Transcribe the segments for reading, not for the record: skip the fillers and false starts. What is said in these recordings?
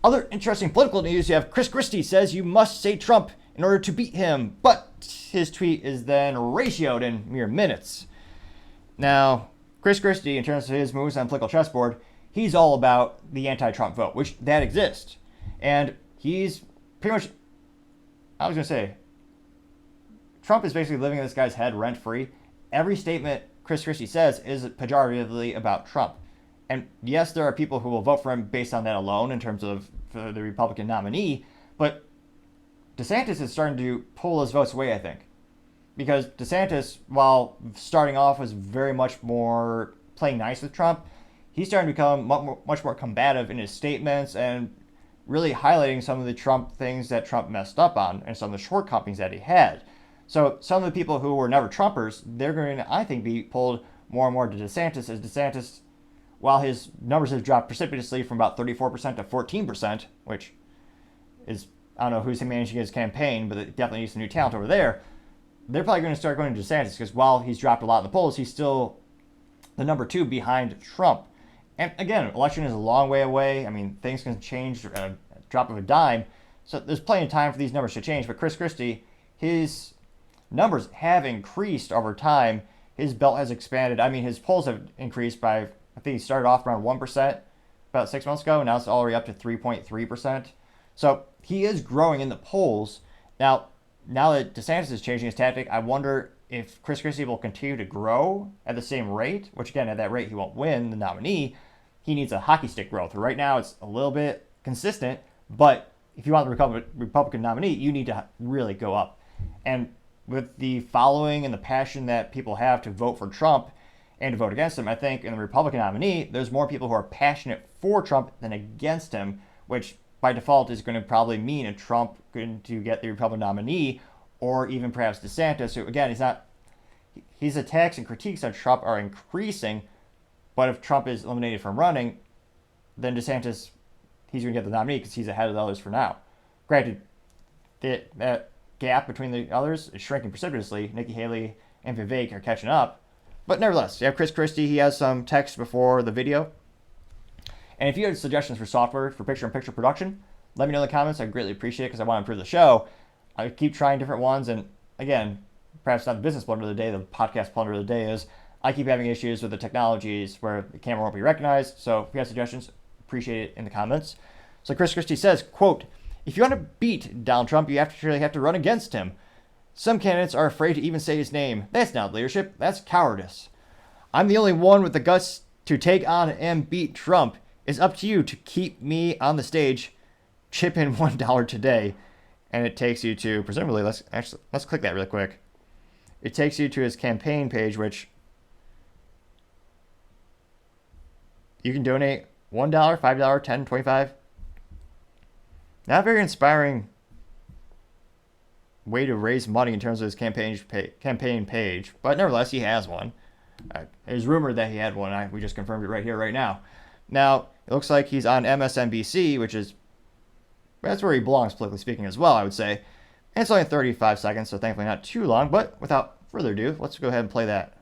Other interesting political news, you have Chris Christie says you must say Trump in order to beat him, but his tweet is then ratioed in mere minutes. Now, Chris Christie, in terms of his moves on the political chessboard, he's all about the anti-Trump vote, which that exists. And he's pretty much, I was going to say, Trump is basically living in this guy's head rent-free. Every statement Chris Christie says is pejoratively about Trump. And yes, there are people who will vote for him based on that alone in terms of the Republican nominee, but DeSantis is starting to pull his votes away, I think. Because DeSantis, while starting off was very much more playing nice with Trump, he's starting to become much more combative in his statements and really highlighting some of the Trump things that Trump messed up on and some of the shortcomings that he had. So some of the people who were never Trumpers, they're going to, I think, be pulled more and more to DeSantis, as DeSantis, while his numbers have dropped precipitously from about 34% to 14%, which is, I don't know who's managing his campaign, but it definitely needs some new talent over there. They're probably going to start going to DeSantis because while he's dropped a lot in the polls, he's still the number 2 behind Trump. And again, election is a long way away. I mean, things can change at a drop of a dime. So there's plenty of time for these numbers to change. But Chris Christie, his numbers have increased over time. His belt has expanded. I mean, his polls have increased by, I think he started off around 1% about 6 months ago. Now it's all the way up to 3.3%. So he is growing in the polls. Now that DeSantis is changing his tactic, I wonder if Chris Christie will continue to grow at the same rate, which again, at that rate, he won't win the nominee. He needs a hockey stick growth. Right now, it's a little bit consistent, but if you want the Republican nominee, you need to really go up. And with the following and the passion that people have to vote for Trump and to vote against him, I think in the Republican nominee, there's more people who are passionate for Trump than against him, which by default is going to probably mean a Trump going to get the Republican nominee, or even perhaps DeSantis, who again, his attacks and critiques on Trump are increasing, but if Trump is eliminated from running, then DeSantis, he's going to get the nominee because he's ahead of the others for now. Granted, that gap between the others is shrinking precipitously. Nikki Haley and Vivek are catching up. But nevertheless, you have Chris Christie. He has some text before the video. And if you have suggestions for software for picture-in-picture production, let me know in the comments. I'd greatly appreciate it because I want to improve the show. I keep trying different ones. And again, perhaps not the business blunder of the day, the podcast blunder of the day is I keep having issues with the technologies where the camera won't be recognized. So if you have suggestions, appreciate it in the comments. So Chris Christie says, quote, "If you want to beat Donald Trump, you have to run against him. Some candidates are afraid to even say his name. That's not leadership. That's cowardice. I'm the only one with the guts to take on and beat Trump. It's up to you to keep me on the stage. Chip in $1 today." And it takes you to, presumably, let's click that really quick. It takes you to his campaign page, which you can donate $1, $5, $10, $25. Not a very inspiring way to raise money in terms of his campaign page, but nevertheless, he has one. It was rumored that he had one. We just confirmed it right here, right now. Now, it looks like he's on MSNBC, which is, that's where he belongs, politically speaking, as well, I would say. And it's only 35 seconds, so thankfully not too long. But without further ado, let's go ahead and play that.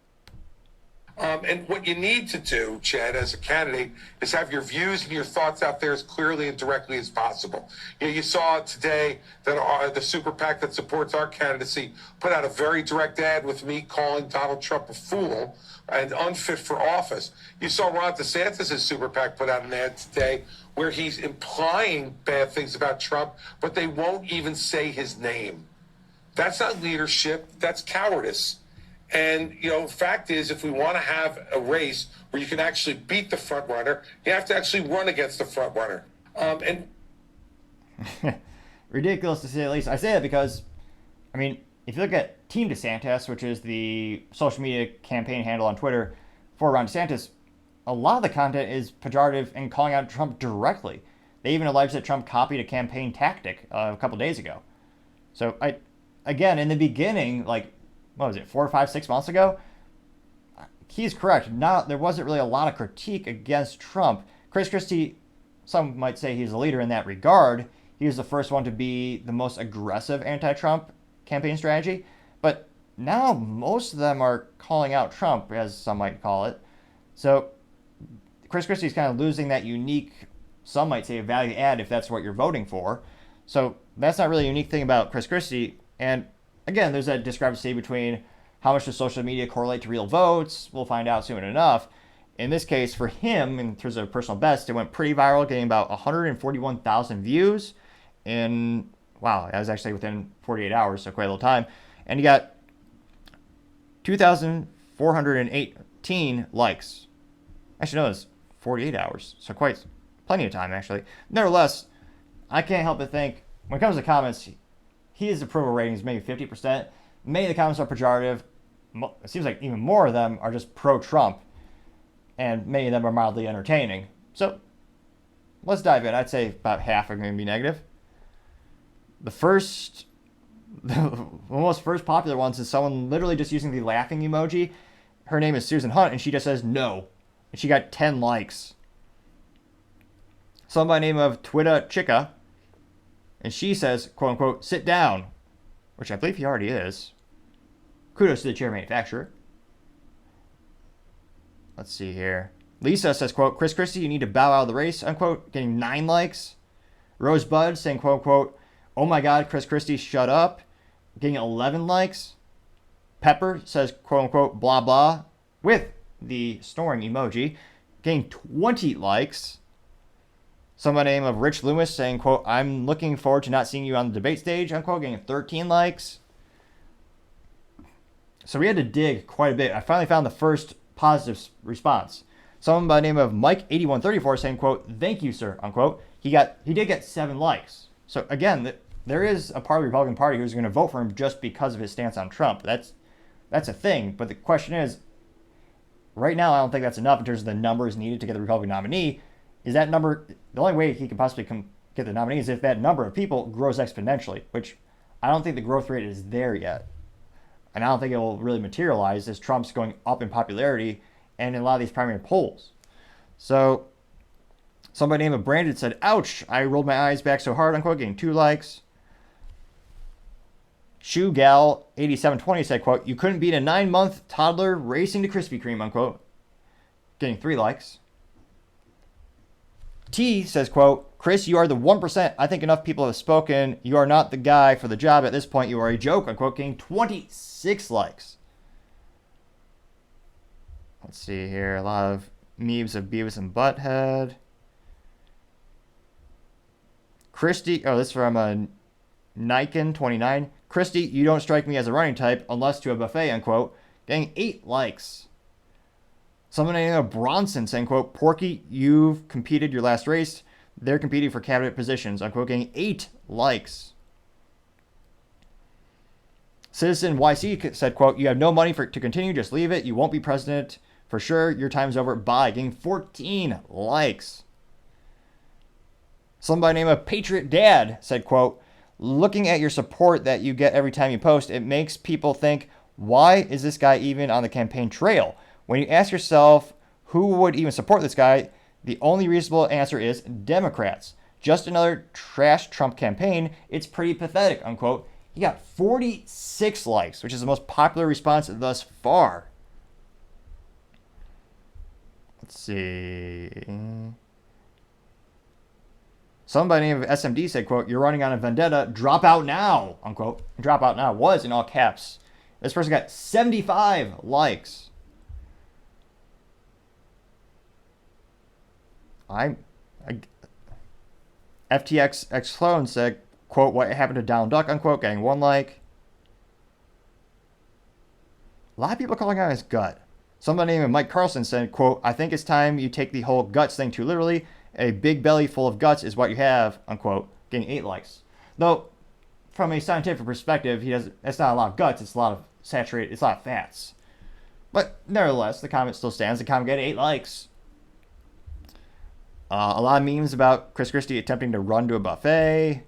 And what you need to do, Chad, as a candidate, is have your views and your thoughts out there as clearly and directly as possible. You saw today that the super PAC that supports our candidacy put out a very direct ad with me calling Donald Trump a fool and unfit for office. You saw Ron DeSantis' super PAC put out an ad today where he's implying bad things about Trump, but they won't even say his name. That's not leadership. That's cowardice. And, fact is, if we want to have a race where you can actually beat the front runner, you have to actually run against the front runner. Ridiculous to say the least. I say that because, if you look at Team DeSantis, which is the social media campaign handle on Twitter for Ron DeSantis, a lot of the content is pejorative and calling out Trump directly. They even allege that Trump copied a campaign tactic a couple days ago. So, again, in the beginning, what was it, 4 or 5, 6 months ago? He's correct. There wasn't really a lot of critique against Trump. Chris Christie, some might say he's a leader in that regard. He was the first one to be the most aggressive anti-Trump campaign strategy. But now most of them are calling out Trump, as some might call it. So Chris Christie's kind of losing that unique some might say a value add if that's what you're voting for. So that's not really a unique thing about Chris Christie. And again, there's that discrepancy between how much does social media correlate to real votes. We'll find out soon enough. In this case, for him, in terms of personal best, it went pretty viral, getting about 141,000 views. And wow, that was actually within 48 hours, so quite a little time. And he got 2,418 likes. Actually, no, it's 48 hours, so quite plenty of time, actually. Nevertheless, I can't help but think, when it comes to comments, his approval rating is maybe 50%. Many of the comments are pejorative. It seems like even more of them are just pro-Trump. And many of them are mildly entertaining. So, let's dive in. I'd say about half are going to be negative. The most first popular ones is someone literally just using the laughing emoji. Her name is Susan Hunt, and she just says no. And she got 10 likes. Someone by the name of Twitta Chica, and she says, quote unquote, sit down, which I believe he already is. Kudos to the chair manufacturer. Let's see here. Lisa says, quote, Chris Christie, you need to bow out of the race, unquote, getting 9 likes. Rosebud saying, quote unquote, oh my God, Chris Christie, shut up, getting 11 likes. Pepper says, quote unquote, blah blah, with the snoring emoji, getting 20 likes. Someone by the name of Rich Loomis saying, quote, I'm looking forward to not seeing you on the debate stage, unquote, getting 13 likes. So we had to dig quite a bit. I finally found the first positive response. Someone by the name of Mike8134 saying, quote, thank you, sir, unquote. He did get 7 likes. So again, there is a part of the Republican Party who's going to vote for him just because of his stance on Trump. That's a thing. But the question is, right now, I don't think that's enough in terms of the numbers needed to get the Republican nominee. Is that number, the only way he can possibly get the nominee is if that number of people grows exponentially, which I don't think the growth rate is there yet. And I don't think it will really materialize as Trump's going up in popularity and in a lot of these primary polls. So, somebody named Brandon said, ouch, I rolled my eyes back so hard, unquote, getting 2 likes. ShoeGal8720 said, quote, you couldn't beat a 9-month toddler racing to Krispy Kreme, unquote, getting 3 likes. T says, quote, Chris, you are the 1%. I think enough people have spoken. You are not the guy for the job at this point. You are a joke, unquote, getting 26 likes. Let's see here. A lot of memes of Beavis and Butthead. Christie, oh, this is from Nikon29. Christie, you don't strike me as a running type unless to a buffet, unquote, getting 8 likes. Someone named Bronson saying, quote, Porky, you've competed your last race. They're competing for cabinet positions, unquote, getting 8 likes. Citizen YC said, quote, you have no money to continue, just leave it. You won't be president for sure. Your time's over. Bye. Getting 14 likes. Somebody named a Patriot Dad said, quote, looking at your support that you get every time you post, it makes people think, why is this guy even on the campaign trail? When you ask yourself who would even support this guy, the only reasonable answer is Democrats. Just another trash Trump campaign. It's pretty pathetic, unquote. He got 46 likes, which is the most popular response thus far. Let's see. Somebody named SMD said, quote, you're running on a vendetta. Drop out now, unquote. Drop out now was in all caps. This person got 75 likes. FTX X Clone said, quote, what happened to Donald Duck, unquote, getting 1 like. A lot of people calling out his gut. Somebody named Mike Carlson said, quote, I think it's time you take the whole guts thing too literally. A big belly full of guts is what you have, unquote, getting 8 likes. Though, from a scientific perspective, it's not a lot of guts, it's a lot of fats. But nevertheless, the comment still stands. The comment got 8 likes. A lot of memes about Chris Christie attempting to run to a buffet.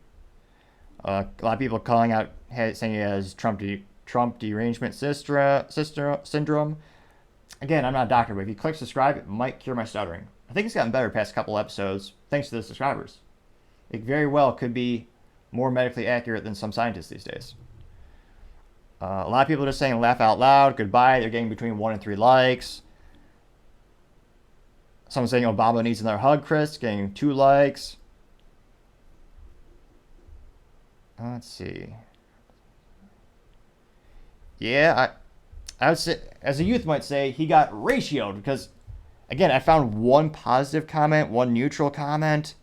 A lot of people calling out, saying he has Trump derangement syndrome. Again, I'm not a doctor, but if you click subscribe, it might cure my stuttering. I think it's gotten better past a couple episodes, thanks to the subscribers. It very well could be more medically accurate than some scientists these days. A lot of people just saying laugh out loud, goodbye. They're getting between 1 and 3 likes. Someone saying Obama needs another hug, Chris, getting 2 likes. Let's see. Yeah, I would say, as a youth might say, he got ratioed because, again, I found 1 positive comment, 1 neutral comment.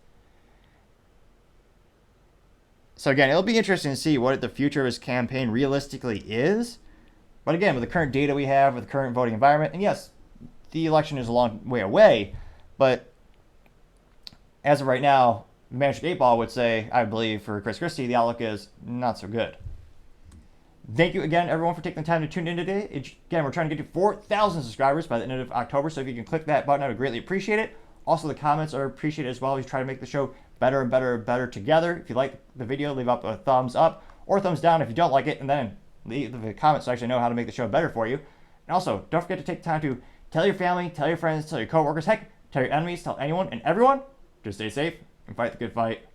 So again, it'll be interesting to see what the future of his campaign realistically is. But again, with the current data we have, with the current voting environment, and yes, the election is a long way away, but as of right now, Magic 8 Ball would say, I believe, for Chris Christie, the outlook is not so good. Thank you again, everyone, for taking the time to tune in today. Again, we're trying to get to 4,000 subscribers by the end of October, so if you can click that button, I would greatly appreciate it. Also, the comments are appreciated as well. We try to make the show better and better and better together. If you like the video, leave up a thumbs up or a thumbs down if you don't like it, and then leave the comments so I actually know how to make the show better for you. And also, don't forget to take the time to tell your family, tell your friends, tell your coworkers, heck, tell your enemies, tell anyone and everyone. Just stay safe and fight the good fight.